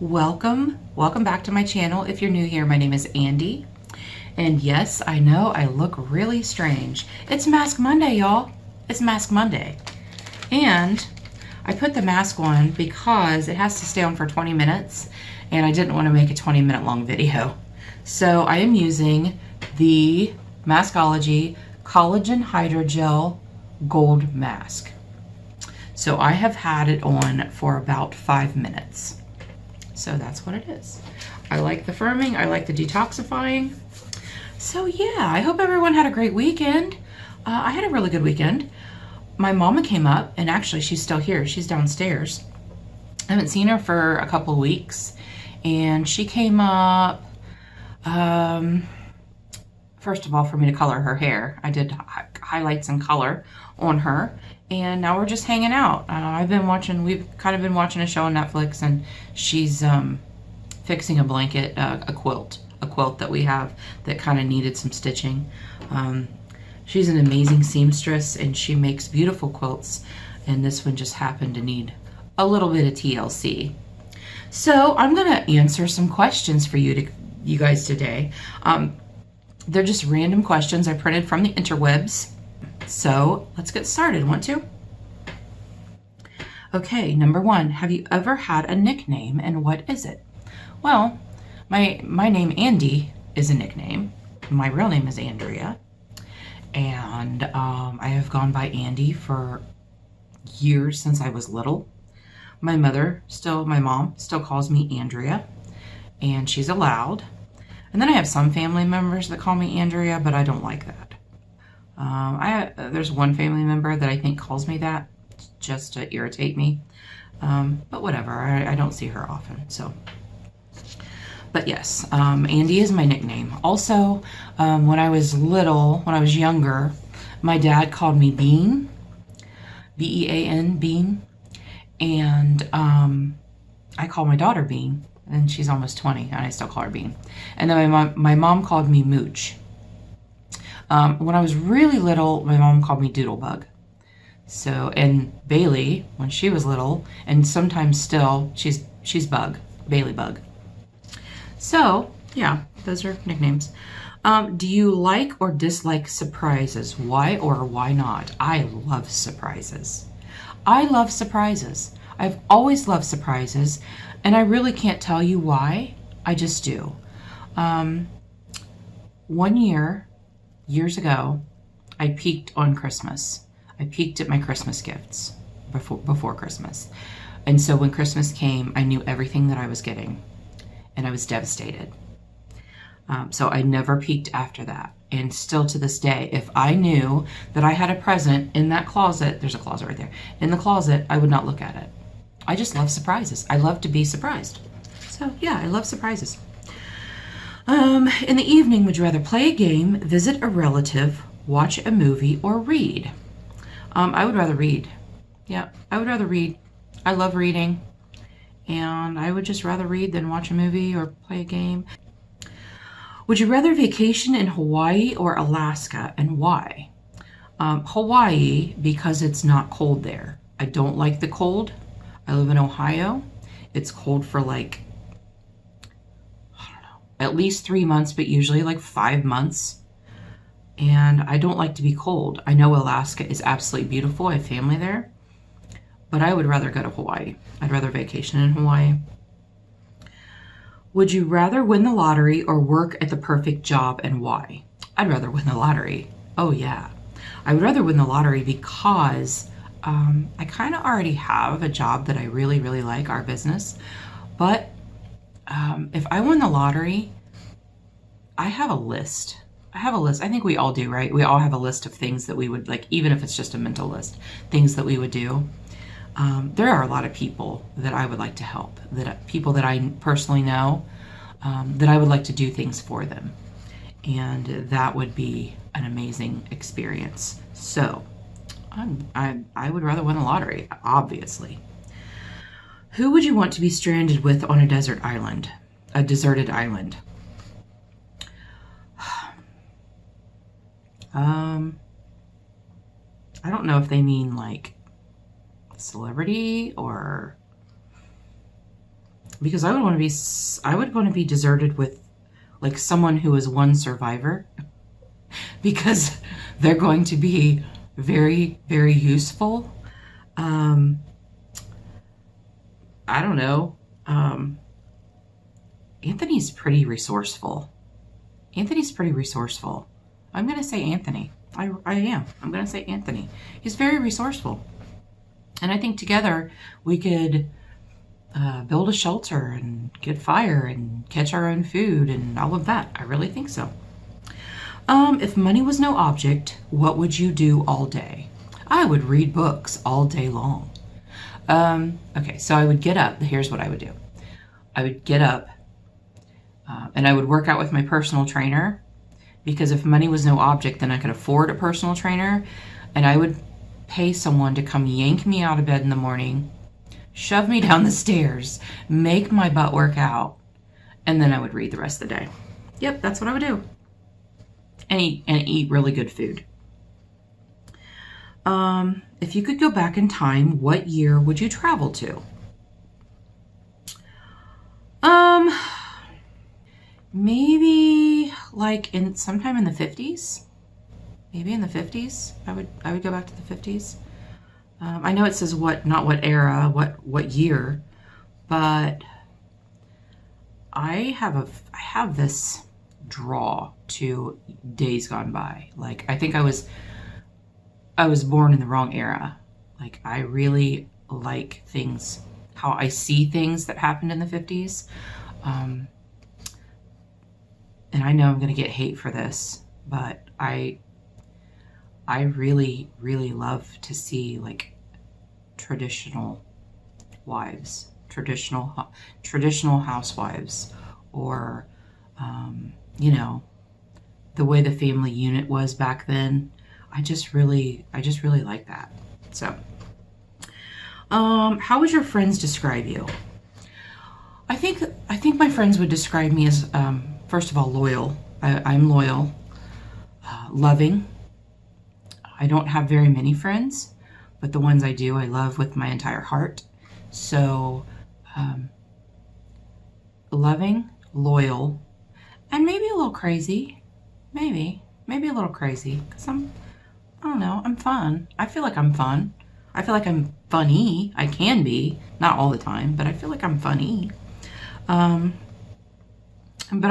Welcome back to my channel. If you're new here, my name is Andi. And yes, I know I look really strange. It's Mask Monday, y'all. It's Mask Monday. And I put the mask on because it has to stay on for 20 minutes and I didn't want to make a 20-minute long video. So I am using the Maskology Collagen Hydrogel Gold Mask. So I have had it on for about 5 minutes. So that's what it is. I like the firming, I like the detoxifying. So yeah, I hope everyone had a great weekend. I had a really good weekend. My mama came up, and actually she's still here. She's downstairs. I haven't seen her for a couple of weeks. And she came up, first of all, for me to color her hair. I did highlights and color on her. And now we're just hanging out. We've kind of been watching a show on Netflix, and she's fixing a blanket, a quilt that we have that kind of needed some stitching. She's an amazing seamstress, and she makes beautiful quilts, and this one just happened to need a little bit of TLC. So I'm gonna answer some questions for you guys today. They're just random questions I printed from the interwebs. So let's get started. Want to? Okay, number one, have you ever had a nickname, and what is it? Well, my name Andi is a nickname. My real name is Andrea, and I have gone by Andi for years since I was little. My mom still calls me Andrea, and she's allowed. And then I have some family members that call me Andrea, but I don't like that. There's one family member that I think calls me that just to irritate me. But whatever, I don't see her often, so. But yes, Andi is my nickname. Also, when I was younger, my dad called me Bean, B-E-A-N, Bean. And I call my daughter Bean, and she's almost 20, and I still call her Bean. And then my mom called me Mooch. When I was really little, my mom called me Doodlebug. So, and Bailey, when she was little, and sometimes still, she's Bug, Bailey Bug. So, yeah, those are nicknames. Do you like or dislike surprises? Why or why not? I love surprises. I love surprises. I've always loved surprises, and I really can't tell you why. I just do. Years ago, I peaked on Christmas. I peaked at my Christmas gifts before Christmas. And so when Christmas came, I knew everything that I was getting, and I was devastated. So I never peaked after that. And still to this day, if I knew that I had a present in that closet, there's a closet right there, in the closet, I would not look at it. I just love surprises. I love to be surprised. So yeah, I love surprises. In the evening, would you rather play a game, visit a relative, watch a movie, or read? I would rather read. Yeah, I would rather read. I love reading, and I would just rather read than watch a movie or play a game. Would you rather vacation in Hawaii or Alaska, and why? Hawaii, because it's not cold there. I don't like the cold. I live in Ohio. It's cold for like, I don't know, at least 3 months, but usually like 5 months. And I don't like to be cold. I know Alaska is absolutely beautiful. I have family there, but I would rather go to Hawaii. I'd rather vacation in Hawaii. Would you rather win the lottery or work at the perfect job, and why? I'd rather win the lottery. Oh yeah. I would rather win the lottery because I kind of already have a job that I really, really like, our business. But if I win the lottery, I have a list. I think we all do, right? We all have a list of things that we would like, even if it's just a mental list, things that we would do. There are a lot of people that I would like to help, people that I personally know, that I would like to do things for them. And that would be an amazing experience. So I would rather win the lottery, obviously. Who would you want to be stranded with on a deserted island? I don't know if they mean like celebrity or because I would want to be deserted with like someone who is one survivor, because they're going to be very, very useful. I don't know. Anthony's pretty resourceful. Anthony's pretty resourceful. I'm going to say Anthony. I am. I'm going to say Anthony. He's very resourceful. And I think together we could build a shelter and get fire and catch our own food and all of that. I really think so. If money was no object, what would you do all day? I would read books all day long. Okay, so I would get up. Here's what I would do. I would get up and I would work out with my personal trainer, because if money was no object, then I could afford a personal trainer, and I would pay someone to come yank me out of bed in the morning, shove me down the stairs, make my butt work out, and then I would read the rest of the day. Yep, that's what I would do. And eat really good food. If you could go back in time, what year would you travel to? Maybe like sometime in the 50s. Maybe in the 50s. I would go back to the 50s. I know it says not what era, what year, but I have this draw to days gone by. Like, I think I was born in the wrong era. Like, I really like things, how I see things that happened in the 50s. And I know I'm going to get hate for this, but I really, really love to see like traditional wives, traditional housewives, or, you know, the way the family unit was back then. I just really like that. So, how would your friends describe you? I think my friends would describe me as, first of all, loyal. I'm loyal, loving. I don't have very many friends, but the ones I do, I love with my entire heart. So, loving, loyal, and maybe a little crazy. Maybe a little crazy, because I don't know, I'm fun. I feel like I'm fun. I feel like I'm funny. I can be, not all the time, but I feel like I'm funny. But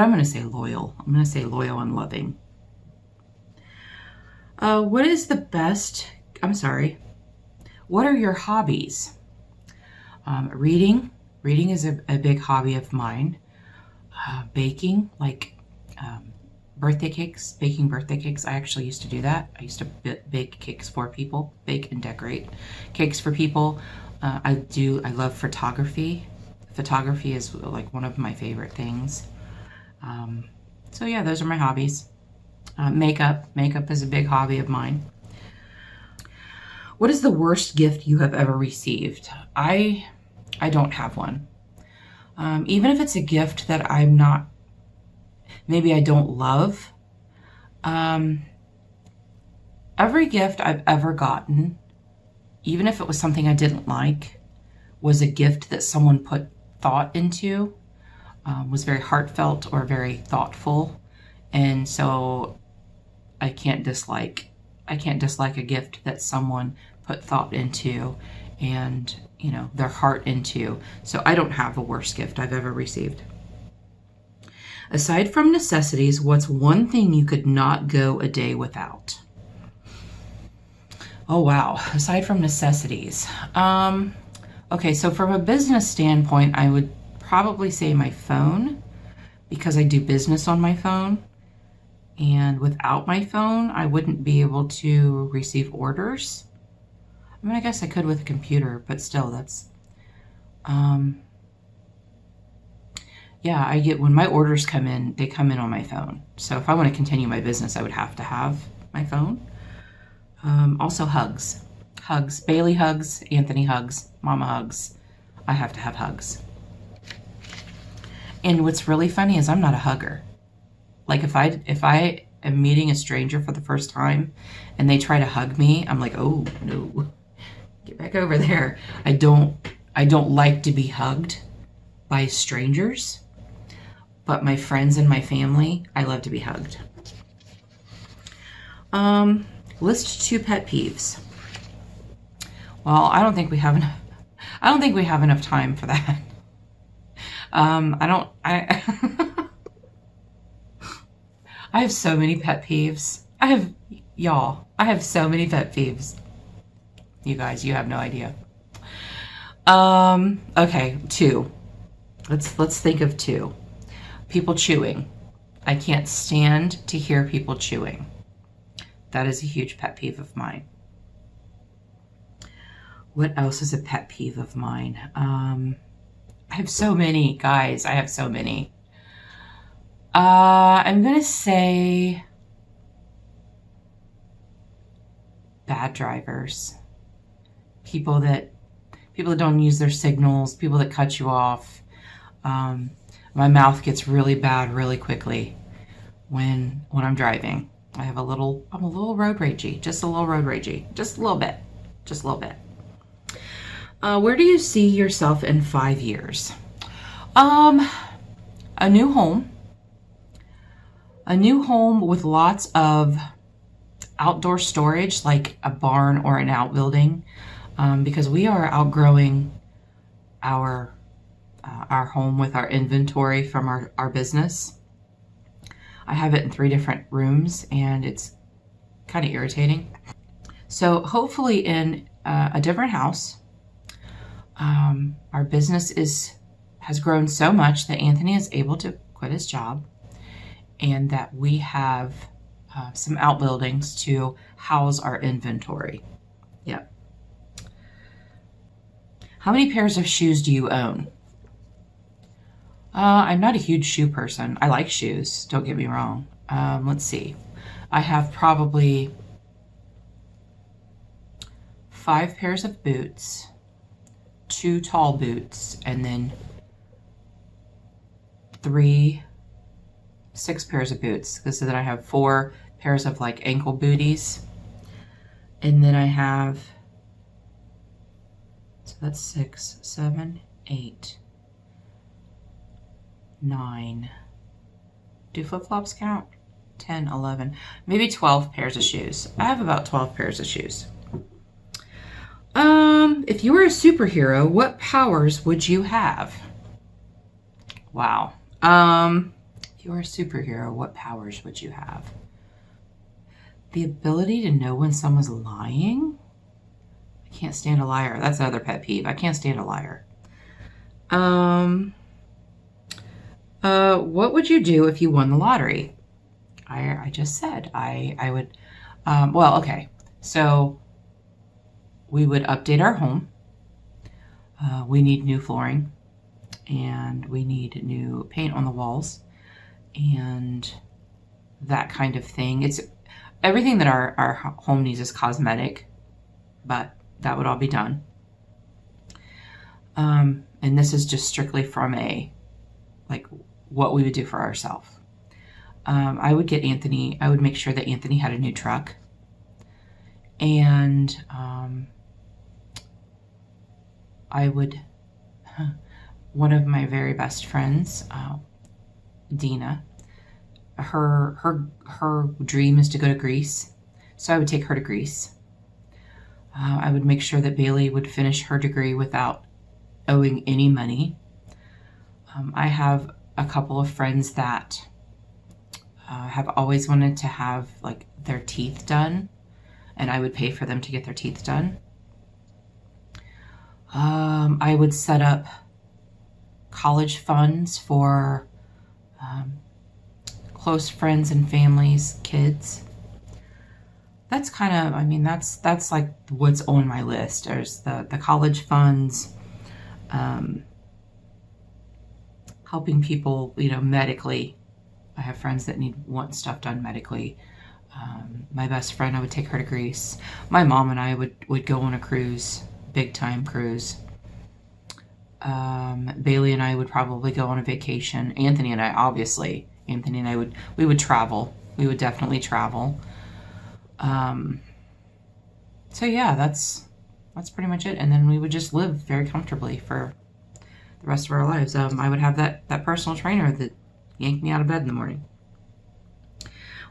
I'm going to say loyal. I'm going to say loyal and loving. What are your hobbies? Reading. Reading is a big hobby of mine. Baking, like birthday cakes, baking birthday cakes. I actually used to do that. I used to bake cakes for people, bake and decorate cakes for people. I love photography. Photography is like one of my favorite things. So yeah, those are my hobbies. Makeup is a big hobby of mine. What is the worst gift you have ever received? I don't have one. Even if it's a gift that maybe I don't love. Every gift I've ever gotten, even if it was something I didn't like, was a gift that someone put thought into, was very heartfelt or very thoughtful. And so I can't dislike a gift that someone put thought into and, you know, their heart into. So I don't have a worst gift I've ever received. Aside from necessities, what's one thing you could not go a day without? Oh, wow. Aside from necessities. Okay, so from a business standpoint, I would probably say my phone, because I do business on my phone. And without my phone, I wouldn't be able to receive orders. I mean, I guess I could with a computer, but still, that's, yeah, when my orders come in, they come in on my phone. So if I want to continue my business, I would have to have my phone. Also hugs. Hugs. Bailey hugs, Anthony hugs, Mama hugs. I have to have hugs. And what's really funny is I'm not a hugger. Like if I am meeting a stranger for the first time and they try to hug me, I'm like, oh no, get back over there. I don't like to be hugged by strangers, but my friends and my family, I love to be hugged. List 2 pet peeves. Well, I don't think we have enough. I don't think we have enough time for that. I have so many pet peeves. I have so many pet peeves. You guys, you have no idea. Okay, 2. Let's think of 2. People chewing. I can't stand to hear people chewing. That is a huge pet peeve of mine. What else is a pet peeve of mine? I have so many, guys. I have so many. I'm gonna say bad drivers. People that don't use their signals, people that cut you off. My mouth gets really bad really quickly when I'm driving. I'm a little road ragey, just a little road ragey, just a little bit. Where do you see yourself in 5 years? A new home. A new home with lots of outdoor storage, like a barn or an outbuilding, because we are outgrowing our home with our inventory from our business. I have it in 3 different rooms, and it's kind of irritating. So hopefully in a different house. Our business has grown so much that Anthony is able to quit his job, and that we have some outbuildings to house our inventory. Yep. How many pairs of shoes do you own? I'm not a huge shoe person. I like shoes, don't get me wrong. Let's see. I have probably 5 pairs of boots, 2 tall boots, and then 6 pairs of boots. So then I have 4 pairs of like ankle booties. And then I have, so that's 6, 7, 8, 9. Do flip-flops count? 10, 11, maybe 12 pairs of shoes. I have about 12 pairs of shoes. If you were a superhero, what powers would you have? Wow. If you were a superhero, what powers would you have? The ability to know when someone's lying? I can't stand a liar. That's another pet peeve. I can't stand a liar. What would you do if you won the lottery? I just said I would, well, okay. So we would update our home. We need new flooring, and we need new paint on the walls, and that kind of thing. It's everything that our home needs is cosmetic, but that would all be done. And this is just strictly from like what we would do for ourselves. I would make sure that Anthony had a new truck, and one of my very best friends, Dina, her dream is to go to Greece. So I would take her to Greece. I would make sure that Bailey would finish her degree without owing any money. I have a couple of friends that have always wanted to have like their teeth done, and I would pay for them to get their teeth done. I would set up college funds for close friends and families, kids. That's kind of, I mean, that's like what's on my list. There's the college funds, helping people, medically. I have friends that want stuff done medically. My best friend, I would take her to Greece. My mom and I would go on a cruise, big time cruise. Bailey and I would probably go on a vacation. Anthony and I we would travel. We would definitely travel. So yeah, that's pretty much it. And then we would just live very comfortably for the rest of our lives. I would have that personal trainer that yanked me out of bed in the morning.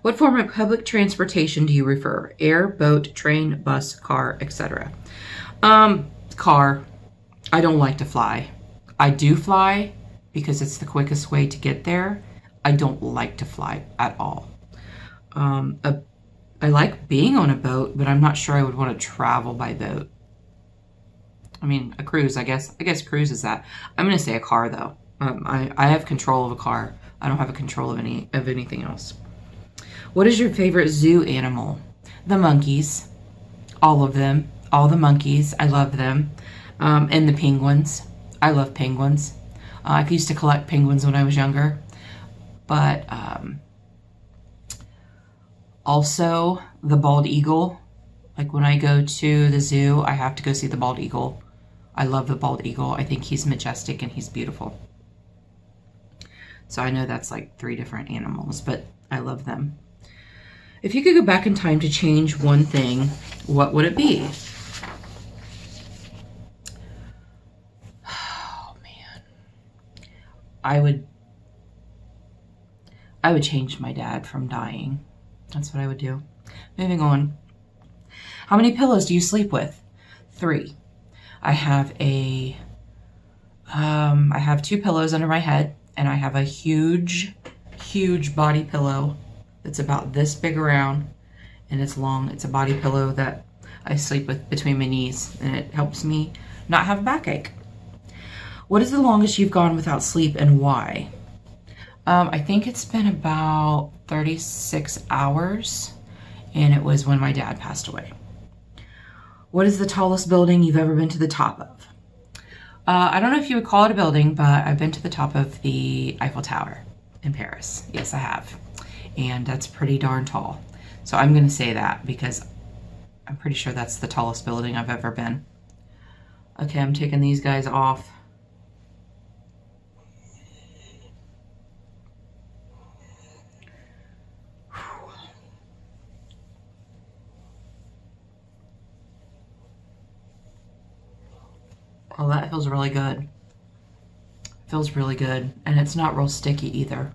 What form of public transportation do you prefer? Air, boat, train, bus, car, etc. Car. I don't like to fly. I do fly because it's the quickest way to get there. I don't like to fly at all. I like being on a boat, but I'm not sure I would want to travel by boat. I mean, a cruise, I guess. I guess cruise is that. I'm going to say a car, though. I have control of a car. I don't have a control of anything else. What is your favorite zoo animal? The monkeys. All of them. All the monkeys. I love them. And the penguins. I love penguins. I used to collect penguins when I was younger. But also the bald eagle. Like when I go to the zoo, I have to go see the bald eagle. I love the bald eagle. I think he's majestic and he's beautiful. So I know that's like 3 different animals, but I love them. If you could go back in time to change one thing, what would it be? Oh man. I would change my dad from dying. That's what I would do. Moving on. How many pillows do you sleep with? 3. I have I have 2 pillows under my head, and I have a huge body pillow that's about this big around, and it's long. It's a body pillow that I sleep with between my knees, and it helps me not have a backache. What is the longest you've gone without sleep, and why? I think it's been about 36 hours, and it was when my dad passed away. What is the tallest building you've ever been to the top of? I don't know if you would call it a building, but I've been to the top of the Eiffel Tower in Paris. Yes, I have. And that's pretty darn tall. So I'm going to say that because I'm pretty sure that's the tallest building I've ever been. Okay, I'm taking these guys off. Oh, that feels really good. Feels really good. And it's not real sticky either.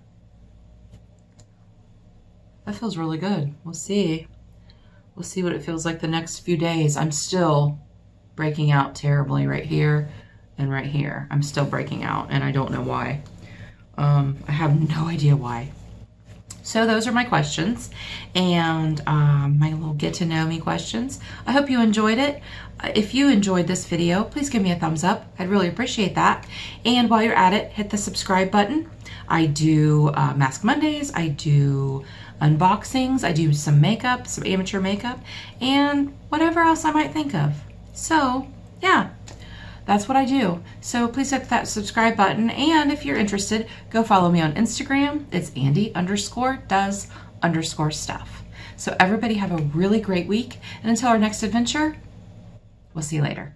That feels really good. We'll see. We'll see what it feels like the next few days. I'm still breaking out terribly right here and right here. I'm still breaking out, and I don't know why. I have no idea why. So those are my questions and my little get to know me questions. I hope you enjoyed it. If you enjoyed this video, please give me a thumbs up. I'd really appreciate that. And while you're at it, hit the subscribe button. I do Mask Mondays. I do unboxings. I do some makeup, some amateur makeup, and whatever else I might think of. So yeah. That's what I do. So please hit that subscribe button. And if you're interested, go follow me on Instagram. It's Andi_does_stuff. So everybody have a really great week. And until our next adventure, we'll see you later.